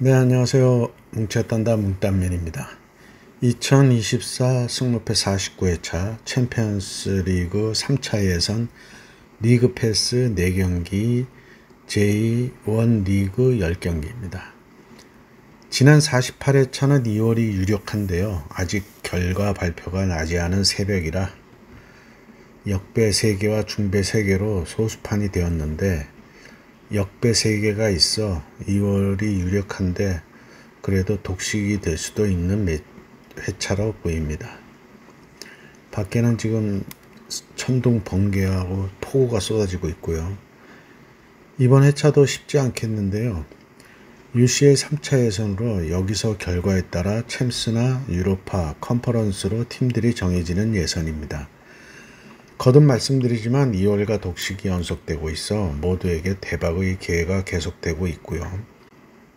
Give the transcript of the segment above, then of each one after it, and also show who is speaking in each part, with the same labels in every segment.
Speaker 1: 네, 안녕하세요. 뭉쳤단다 뭉딴면입니다. 2024 승무패 49회차 챔피언스 리그 3차 예선 리그 패스 4경기 제1 리그 10경기입니다. 지난 48회차는 2월이 유력한데요. 아직 결과 발표가 나지 않은 새벽이라 역배 3개와 중배 3개로 소수판이 되었는데 역배 3개가 있어 2월이 유력한데 그래도 독식이 될 수도 있는 회차로 보입니다. 밖에는 지금 천둥 번개하고 폭우가 쏟아지고 있고요. 이번 회차도 쉽지 않겠는데요. UCL 3차 예선으로 여기서 결과에 따라 챔스나 유로파, 컨퍼런스로 팀들이 정해지는 예선입니다. 거듭 말씀드리지만 2월과 독식이 연속되고 있어 모두에게 대박의 기회가 계속되고 있고요.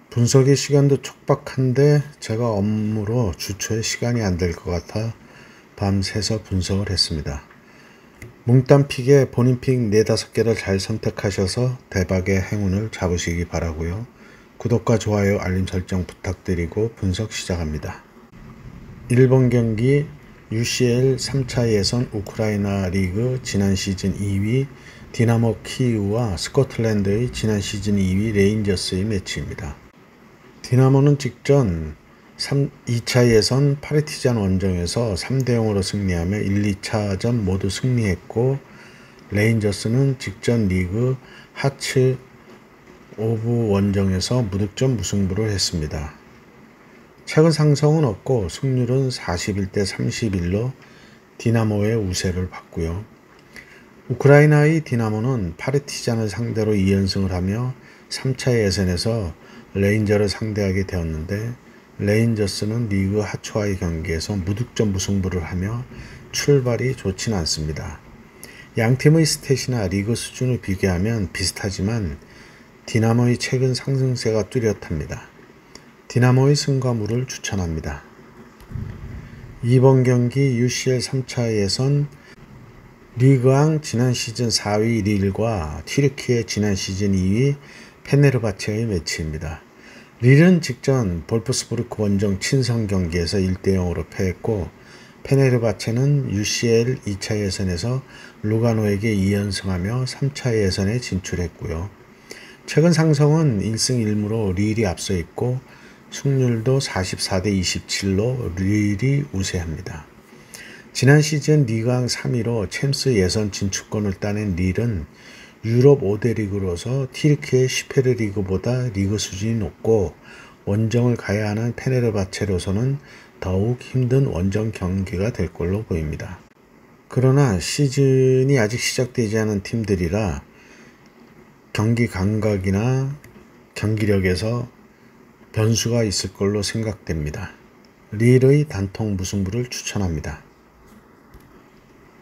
Speaker 1: 분석의 시간도 촉박한데 제가 업무로 주초에 시간이 안 될 것 같아 밤새서 분석을 했습니다. 뭉딴 픽에 본인 픽 4-5개를 잘 선택하셔서 대박의 행운을 잡으시기 바라고요. 구독과 좋아요, 알림 설정 부탁드리고 분석 시작합니다. 1번 경기 UCL 3차 예선 우크라이나 리그 지난 시즌 2위 디나모 키이우와 스코틀랜드의 지난 시즌 2위 레인저스의 매치입니다. 디나모는 직전 2차 예선 파르티잔 원정에서 3대0으로 승리하며 1, 2차전 모두 승리했고 레인저스는 직전 리그 하츠 오브 원정에서 무득점 무승부를 했습니다. 최근 상승은 없고 승률은 41대 31로 디나모의 우세를 받고요. 우크라이나의 디나모는 파르티잔을 상대로 2연승을 하며 3차 예선에서 레인저를 상대하게 되었는데 레인저스는 리그 하초와의 경기에서 무득점 무승부를 하며 출발이 좋지는 않습니다. 양팀의 스탯이나 리그 수준을 비교하면 비슷하지만 디나모의 최근 상승세가 뚜렷합니다. 디나모의 승과물을 추천합니다. 2번 경기 UCL 3차 예선 리그앙 지난 시즌 4위 릴과 튀르키예 지난 시즌 2위 페네르바체의 매치입니다. 릴은 직전 볼프스부르크 원정 친선 경기에서 1대0으로 패했고 페네르바체는 UCL 2차 예선에서 루가노에게 2연승하며 3차 예선에 진출했고요. 최근 상승은 1승 1무로 릴이 앞서 있고 승률도 44대 27로 릴이 우세합니다. 지난 시즌 리그왕 3위로 챔스 예선 진출권을 따낸 릴은 유럽 5대 리그로서 튀르키예 슈페르 리그보다 리그 수준이 높고 원정을 가야 하는 페네르바체로서는 더욱 힘든 원정 경기가 될 걸로 보입니다. 그러나 시즌이 아직 시작되지 않은 팀들이라 경기 감각이나 경기력에서 변수가 있을 걸로 생각됩니다. 릴의 단통 무승부를 추천합니다.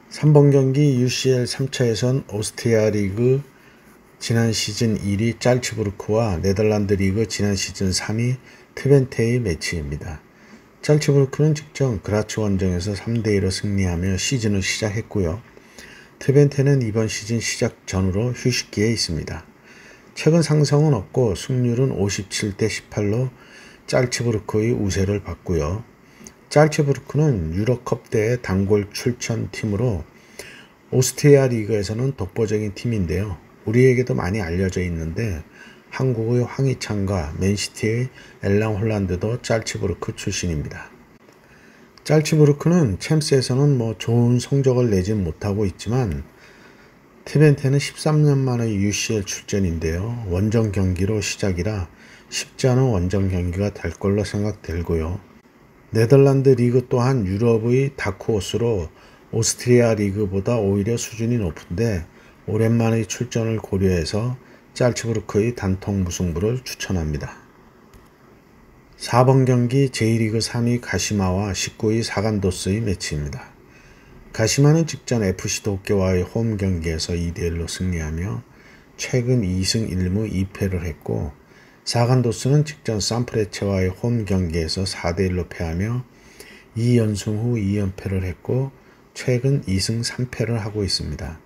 Speaker 1: 3번 경기 UCL 3차 예선 오스트리아 리그 지난 시즌 1위 짤츠부르크와 네덜란드 리그 지난 시즌 3위 트벤테의 매치입니다. 짤츠부르크는 직전 그라츠 원정에서 3대2로 승리하며 시즌을 시작했고요. 트벤테는 이번 시즌 시작 전후로 휴식기에 있습니다. 최근 상승은 없고 승률은 57대 18로 짤츠부르크의 우세를 받고요. 짤츠부르크는 유럽컵 대회 단골 출전팀으로 오스트리아 리그에서는 독보적인 팀인데요. 우리에게도 많이 알려져 있는데 한국의 황희찬과 맨시티의 엘랑 홀란드도 짤츠부르크 출신입니다. 짤츠부르크는 챔스에서는 좋은 성적을 내진 못하고 있지만 트벤테는 13년 만의 UCL 출전인데요. 원정 경기로 시작이라 쉽지 않은 원정 경기가 될 걸로 생각되고요. 네덜란드 리그 또한 유럽의 다크호스로 오스트리아 리그보다 오히려 수준이 높은데 오랜만의 출전을 고려해서 짤츠부르크의 단통 무승부를 추천합니다. 4번 경기 제1리그 3위 가시마와 19위 사간도스의 매치입니다. 가시마는 직전 FC 도쿄와의 홈 경기에서 2대1로 승리하며 최근 2승 1무 2패를 했고 사간도스는 직전 산프레체와의 홈 경기에서 4대1로 패하며 2연승 후 2연패를 했고 최근 2승 3패를 하고 있습니다.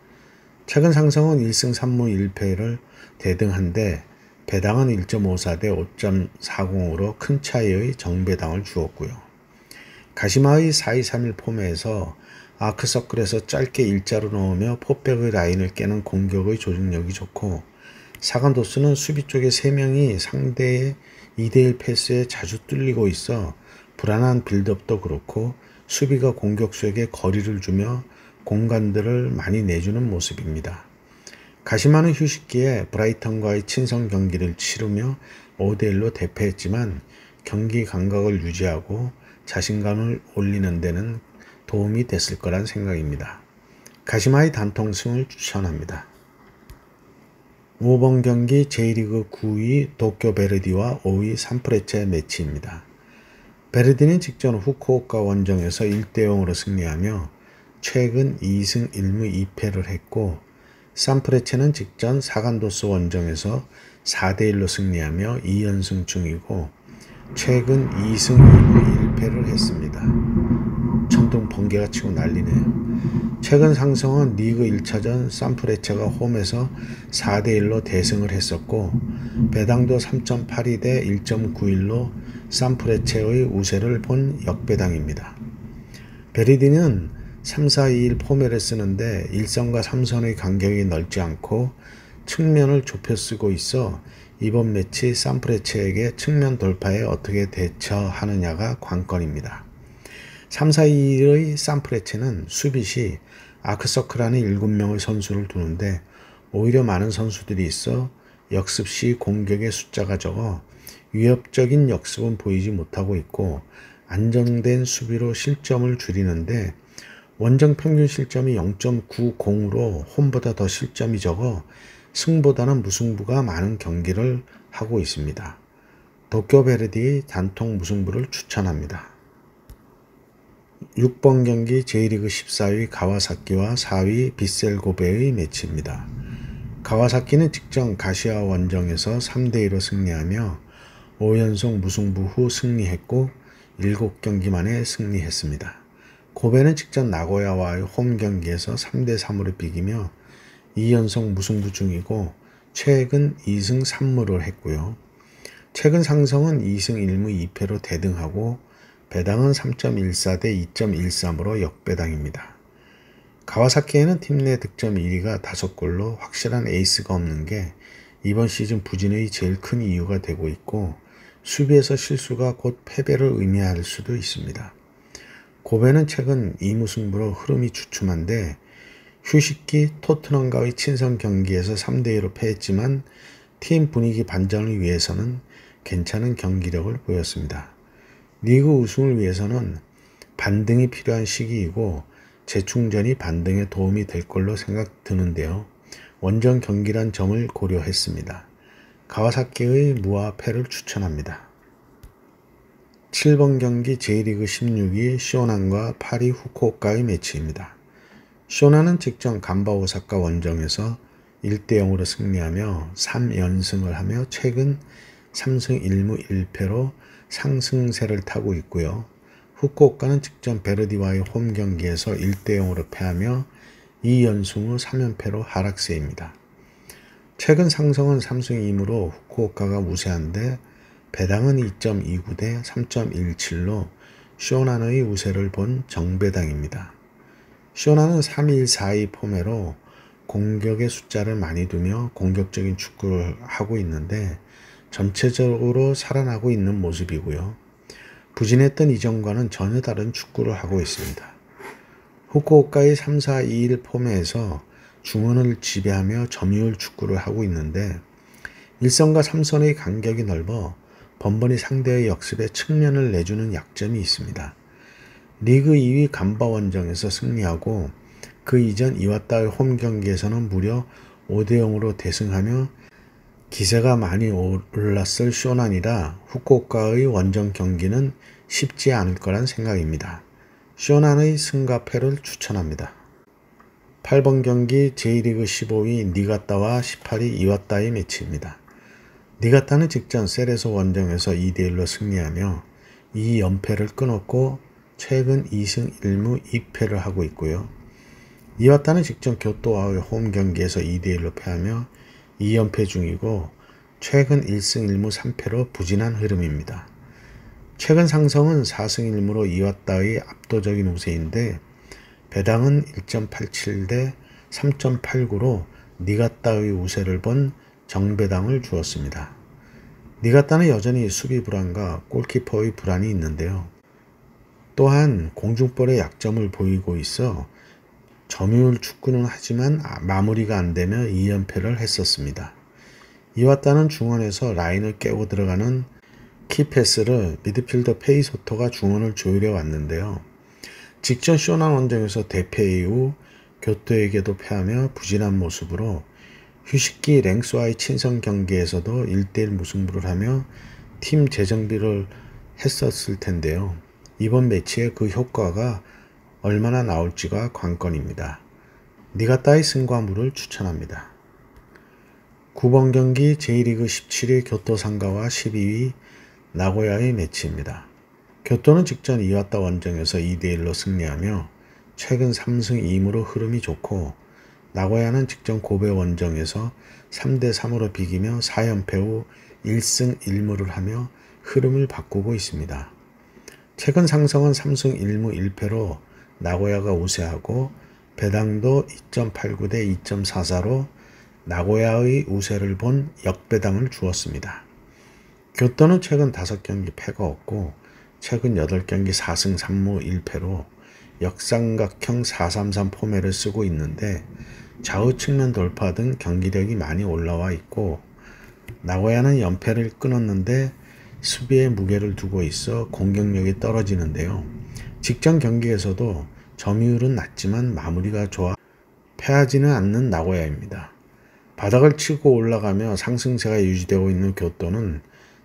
Speaker 1: 최근 상승은 1승 3무 1패를 대등한데 배당은 1.54 대 5.40으로 큰 차이의 정배당을 주었고요. 가시마의 4-2-3-1 폼에서 아크서클에서 짧게 일자로 넣으며 포백의 라인을 깨는 공격의 조직력이 좋고, 사간도스는 수비 쪽에 3명이 상대의 2대1 패스에 자주 뚫리고 있어 불안한 빌드업도 그렇고 수비가 공격수에게 거리를 주며 공간들을 많이 내주는 모습입니다. 가시마는 휴식기에 브라이턴과의 친선 경기를 치르며 5대1로 대패했지만 경기 감각을 유지하고 자신감을 올리는 데는 도움이 됐을 거란 생각입니다. 가시마의 단통승을 추천합니다. 5번 경기 J리그 9위 도쿄 베르디와 5위 산프레체 매치입니다. 베르디는 직전 후쿠오카 원정에서 1대0으로 승리하며 최근 2승 1무 2패를 했고, 산프레체는 직전 사간도스 원정에서 4대1로 승리하며 2연승 중이고 최근 2승 2무 1패를 했습니다. 천둥 번개가 치고 난리네요. 최근 상승은 리그 1차전 산프레체가 홈에서 4대1로 대승을 했었고, 배당도 3.82 대 1.91로 산프레체의 우세를 본 역배당입니다. 베르디는 3-4-2-1 포맷을 쓰는데 1선과 3선의 간격이 넓지 않고 측면을 좁혀 쓰고 있어 이번 매치 산프레체에게 측면 돌파에 어떻게 대처하느냐가 관건입니다. 3-4-2-1의 산프레체는 수비 시 아크서클 안에 7명의 선수를 두는데 오히려 많은 선수들이 있어 역습 시 공격의 숫자가 적어 위협적인 역습은 보이지 못하고 있고, 안정된 수비로 실점을 줄이는데 원정 평균 실점이 0.90으로 홈보다 더 실점이 적어 승보다는 무승부가 많은 경기를 하고 있습니다. 도쿄 베르디의 단통 무승부를 추천합니다. 6번 경기 J리그 14위 가와사키와 4위 빗셀 고베의 매치입니다. 가와사키는 직전 가시아 원정에서 3대2로 승리하며 5연속 무승부 후 승리했고 7경기 만에 승리했습니다. 고베는 직전 나고야와의 홈 경기에서 3대3으로 비기며 2연속 무승부 중이고 최근 2승 3무를 했고요. 최근 상성은 2승 1무 2패로 대등하고 배당은 3.14 대 2.13으로 역배당입니다. 가와사키에는 팀 내 득점 1위가 5골로 확실한 에이스가 없는 게 이번 시즌 부진의 제일 큰 이유가 되고 있고, 수비에서 실수가 곧 패배를 의미할 수도 있습니다. 고베는 최근 2무승부로 흐름이 주춤한데 휴식기 토트넘과의 친선 경기에서 3대2로 패했지만 팀 분위기 반전을 위해서는 괜찮은 경기력을 보였습니다. 리그 우승을 위해서는 반등이 필요한 시기이고 재충전이 반등에 도움이 될 걸로 생각 드는데요. 원정 경기란 점을 고려했습니다. 가와사키의 무와 패를 추천합니다. 7번 경기 J리그 16위 쇼난과 8위 후쿠오카의 매치입니다. 쇼난은 직전 간바 오사카 원정에서 1대0으로 승리하며 3연승을 하며 최근 3승 1무 1패로 상승세를 타고 있고요. 후쿠오카는 직전 베르디와의 홈 경기에서 1대0으로 패하며 2연승 후 3연패로 하락세입니다. 최근 상승은 3승 2무로 후쿠오카가 우세한데 배당은 2.29 대 3.17로 쇼난의 우세를 본 정배당입니다. 쇼난은 3-1-4-2 포매로 공격의 숫자를 많이 두며 공격적인 축구를 하고 있는데 전체적으로 살아나고 있는 모습이고요. 부진했던 이전과는 전혀 다른 축구를 하고 있습니다. 후쿠오카의 3-4-2-1 포매에서 중원을 지배하며 점유율 축구를 하고 있는데 1선과 3선의 간격이 넓어 번번이 상대의 역습에 측면을 내주는 약점이 있습니다. 리그 2위 간바 원정에서 승리하고 그 이전 이와타의 홈 경기에서는 무려 5대0으로 대승하며 기세가 많이 올랐을 쇼난이라 후쿠오카의 원정 경기는 쉽지 않을 거란 생각입니다. 쇼난의 승과 패를 추천합니다. 8번 경기 J리그 15위 니가타와 18위 이와타의 매치입니다. 니가타는 직전 세레소 원정에서 2대1로 승리하며 2연패를 끊었고 최근 2승 1무 2패를 하고 있고요. 이와타는 직전 교토와의 홈 경기에서 2대1로 패하며 2연패 중이고 최근 1승 1무 3패로 부진한 흐름입니다. 최근 상성은 4승 1무로 이와따의 압도적인 우세인데 배당은 1.87 대 3.89로 니가따의 우세를 본 정배당을 주었습니다. 니가따는 여전히 수비 불안과 골키퍼의 불안이 있는데요. 또한 공중볼의 약점을 보이고 있어 점유율 축구는 하지만 마무리가 안되며 2연패를 했었습니다. 이와따는 중원에서 라인을 깨고 들어가는 키패스를 미드필더 페이소토가 중원을 조율해 왔는데요. 직전 쇼난 원정에서 대패 이후 교토에게도 패하며 부진한 모습으로 휴식기 랭스와의 친선 경기에서도 1대1 무승부를 하며 팀 재정비를 했었을 텐데요. 이번 매치에 그 효과가 얼마나 나올지가 관건입니다. 니가따의 승과무를 추천합니다. 9번 경기 J리그 17위 교토 상가와 12위 나고야의 매치입니다. 교토는 직전 이와따 원정에서 2대1로 승리하며 최근 3승 2무로 흐름이 좋고 나고야는 직전 고베 원정에서 3대3으로 비기며 4연패 후 1승 1무를 하며 흐름을 바꾸고 있습니다. 최근 상성은 3승 1무 1패로 나고야가 우세하고 배당도 2.89 대 2.44로 나고야의 우세를 본 역배당을 주었습니다. 교토는 최근 5경기 패가 없고 최근 8경기 4승 3무 1패로 역삼각형 433 포맷을 쓰고 있는데 좌우 측면 돌파 등 경기력이 많이 올라와 있고 나고야는 연패를 끊었는데 수비에 무게를 두고 있어 공격력이 떨어지는데요. 직전 경기에서도 점유율은 낮지만 마무리가 좋아 패하지는 않는 나고야입니다. 바닥을 치고 올라가며 상승세가 유지되고 있는 교토는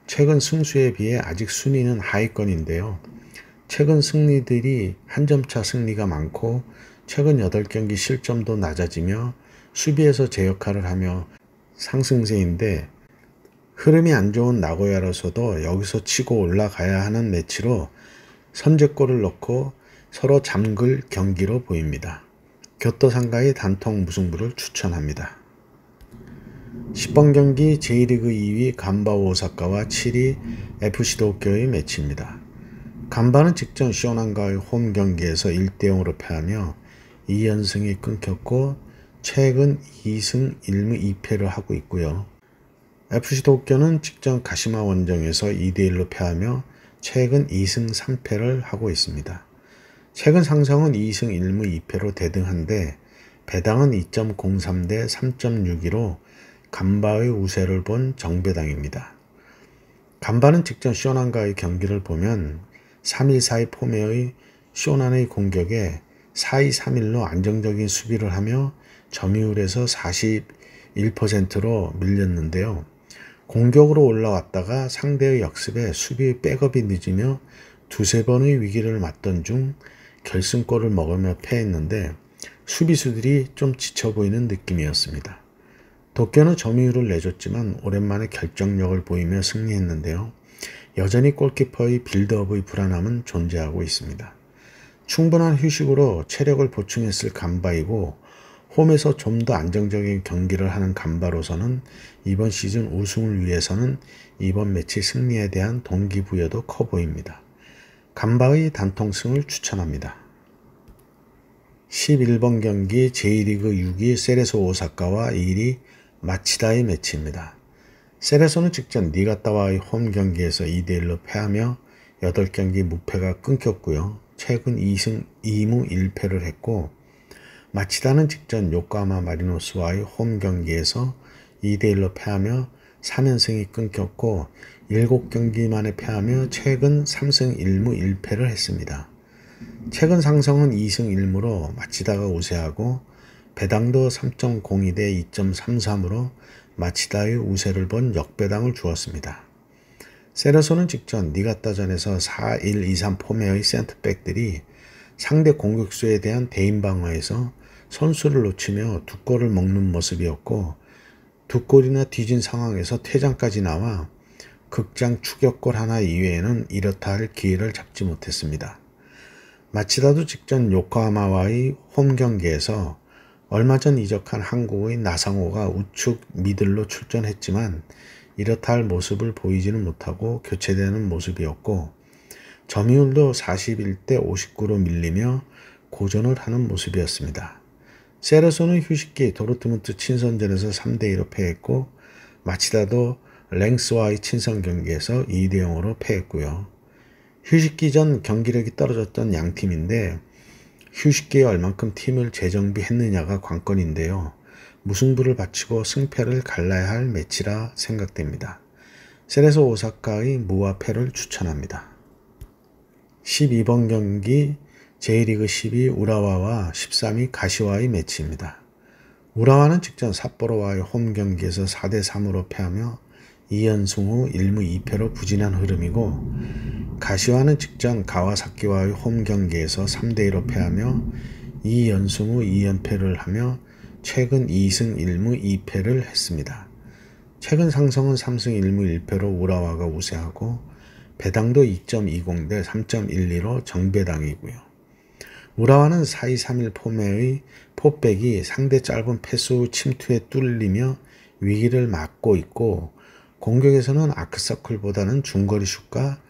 Speaker 1: 최근 승수에 비해 아직 순위는 하위권인데요. 최근 승리들이 한 점차 승리가 많고 최근 8경기 실점도 낮아지며 수비에서 제 역할을 하며 상승세인데 흐름이 안 좋은 나고야로서도 여기서 치고 올라가야 하는 매치로 선제골을 넣고 서로 잠글 경기로 보입니다. 교토 상가의 단통 무승부를 추천합니다. 10번 경기 J리그 2위 간바 오사카와 7위 FC 도쿄의 매치입니다. 간바는 직전 쇼난과의 홈 경기에서 1대0으로 패하며 2연승이 끊겼고 최근 2승 1무 2패를 하고 있고요. FC 도쿄는 직전 가시마 원정에서 2대1로 패하며 최근 2승 3패를 하고 있습니다. 최근 상성은 2승 1무 2패로 대등한데 배당은 2.03 대 3.62로 간바의 우세를 본 정배당입니다. 간바는 직전 쇼난과의 경기를 보면 3-1-4-2 포메의 쇼난의 공격에 4-2-3-1로 안정적인 수비를 하며 점유율에서 41%로 밀렸는데요. 공격으로 올라왔다가 상대의 역습에 수비 백업이 늦으며 두세 번의 위기를 맞던 중 결승골을 먹으며 패했는데 수비수들이 좀 지쳐 보이는 느낌이었습니다. 도쿄는 점유율을 내줬지만 오랜만에 결정력을 보이며 승리했는데요. 여전히 골키퍼의 빌드업의 불안함은 존재하고 있습니다. 충분한 휴식으로 체력을 보충했을 간바이고 홈에서 좀 더 안정적인 경기를 하는 간바로서는 이번 시즌 우승을 위해서는 이번 매치 승리에 대한 동기부여도 커 보입니다. 간바의 단통승을 추천합니다. 11번 경기 J리그 6위 세레소 오사카와 1위 마치다의 매치입니다. 세레소는 직전 니가따와의 홈 경기에서 2대1로 패하며 8경기 무패가 끊겼고요. 최근 2승 2무 1패를 했고 마치다는 직전 요코하마 마리노스와의 홈 경기에서 2대1로 패하며 3연승이 끊겼고 7경기 만에 패하며 최근 3승 1무 1패를 했습니다. 최근 상성은 2승 1무로 마치다가 우세하고 배당도 3.02 대 2.33으로 마치다의 우세를 본 역배당을 주었습니다. 세레소는 직전 니가따전에서 4-1-2-3 포메의 센터백들이 상대 공격수에 대한 대인 방어에서 선수를 놓치며 두 골을 먹는 모습이었고 두 골이나 뒤진 상황에서 퇴장까지 나와 극장 추격골 하나 이외에는 이렇다 할 기회를 잡지 못했습니다. 마치다도 직전 요코하마와의 홈 경기에서 얼마 전 이적한 한국의 나상호가 우측 미들로 출전했지만 이렇다 할 모습을 보이지는 못하고 교체되는 모습이었고 점유율도 41대 59로 밀리며 고전을 하는 모습이었습니다. 세레소는 휴식기 도르트문트 친선전에서 3대2로 패했고 마치다도 랭스와의 친선 경기에서 2대0으로 패했고요. 휴식기 전 경기력이 떨어졌던 양팀인데 휴식기에 얼만큼 팀을 재정비했느냐가 관건인데요. 무승부를 바치고 승패를 갈라야 할 매치라 생각됩니다. 세레소 오사카의 무와 패를 추천합니다. 12번 경기 J리그 12 우라와와 13위 가시와의 매치입니다. 우라와는 직전 삿포로와의 홈 경기에서 4대3으로 패하며 2연승 후 1무 2패로 부진한 흐름이고 가시와는 직전 가와사키와의 홈 경기에서 3대2로 패하며 2연승 후 2연패를 하며 최근 2승 1무 2패를 했습니다. 최근 상승은 3승 1무 1패로 우라와가 우세하고 배당도 2.20 대 3.12로 정배당이고요. 우라와는 4-2-3-1 폼의 포백이 상대 짧은 패스 침투에 뚫리며 위기를 맞고 있고 공격에서는 아크서클보다는 중거리 슛과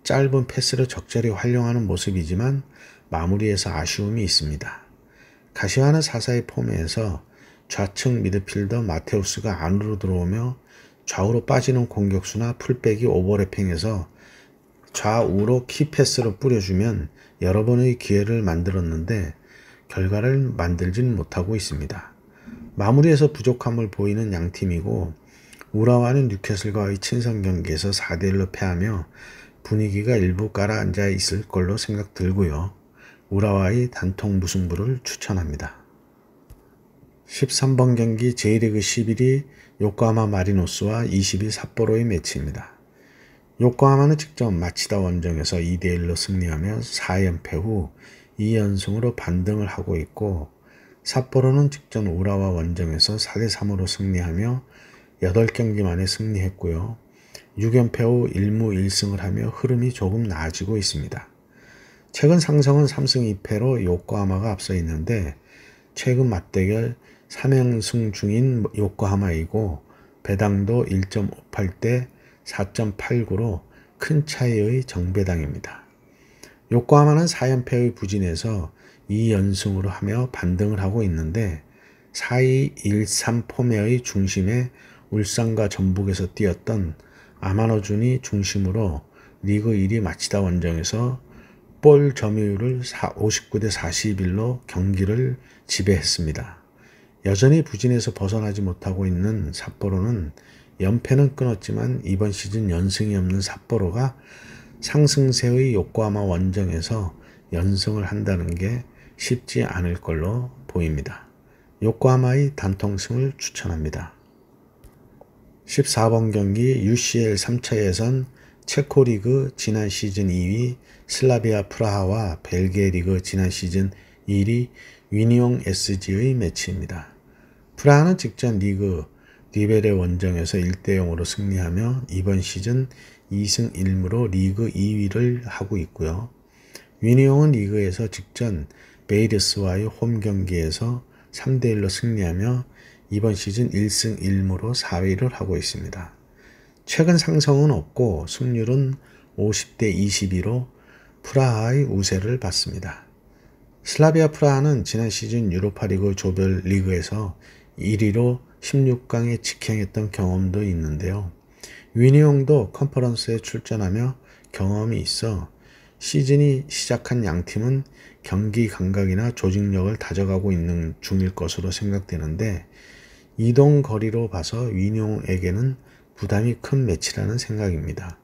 Speaker 1: 짧은 패스를 적절히 활용하는 모습이지만 마무리에서 아쉬움이 있습니다. 가시와는 4-4-2 폼에서 좌측 미드필더 마테우스가 안으로 들어오며 좌우로 빠지는 공격수나 풀백이 오버래핑해서 좌우로 키패스를 뿌려주면 여러 번의 기회를 만들었는데 결과를 만들진 못하고 있습니다. 마무리에서 부족함을 보이는 양팀이고 우라와는 뉴캐슬과의 친선 경기에서 4대1로 패하며 분위기가 일부 가라앉아 있을 걸로 생각 들고요. 우라와의 단통 무승부를 추천합니다. 13번 경기 J리그 11위 요코하마 마리노스와 20위 삿포로의 매치입니다. 요코하마는 직전 마치다 원정에서 2대1로 승리하며 4연패 후 2연승으로 반등을 하고 있고 삿포로는 직전 우라와 원정에서 4대3으로 승리하며 8경기 만에 승리했고요. 6연패 후 1무 1승을 하며 흐름이 조금 나아지고 있습니다. 최근 상승은 3승 2패로 요코하마가 앞서 있는데 최근 맞대결 3연승 중인 요코하마이고 배당도 1.58대 4.89로 큰 차이의 정배당입니다. 요코하마는 4연패의 부진에서 2연승으로 하며 반등을 하고 있는데 4-2-1-3 폼의 중심에 울산과 전북에서 뛰었던 아마노준이 중심으로 리그 1위 마치다 원정에서 볼 점유율을 59대 41로 경기를 지배했습니다. 여전히 부진에서 벗어나지 못하고 있는 삿포로는 연패는 끊었지만 이번 시즌 연승이 없는 삿포로가 상승세의 요코하마 원정에서 연승을 한다는 게 쉽지 않을 걸로 보입니다. 요코하마의 단통승을 추천합니다. 14번 경기 UCL 3차 예선 체코리그 지난 시즌 2위 슬라비아 프라하와 벨기에 리그 지난 시즌 1위 위니옹 SG의 매치입니다. 프라하는 직전 리그 리베레 원정에서 1대0으로 승리하며 이번 시즌 2승 1무로 리그 2위를 하고 있고요. 위니옹은 리그에서 직전 베이르스와의 홈 경기에서 3대1로 승리하며 이번 시즌 1승 1무로 4위를 하고 있습니다. 최근 상승은 없고 승률은 50대 22로 프라하의 우세를 받습니다. 슬라비아 프라하는 지난 시즌 유로파리그 조별 리그에서 1위로 16강에 직행했던 경험도 있는데요. 위니옹도 컨퍼런스에 출전하며 경험이 있어 시즌이 시작한 양팀은 경기 감각이나 조직력을 다져가고 있는 중일 것으로 생각되는데 이동 거리로 봐서 위니옹에게는 부담이 큰 매치라는 생각입니다.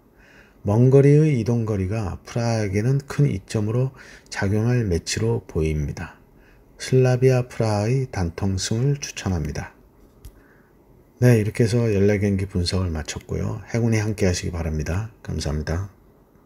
Speaker 1: 먼 거리의 이동 거리가 프라하에게는 큰 이점으로 작용할 매치로 보입니다. 슬라비아 프라하의 단통승을 추천합니다. 네, 이렇게 해서 14경기 분석을 마쳤고요. 행운이 함께 하시기 바랍니다. 감사합니다.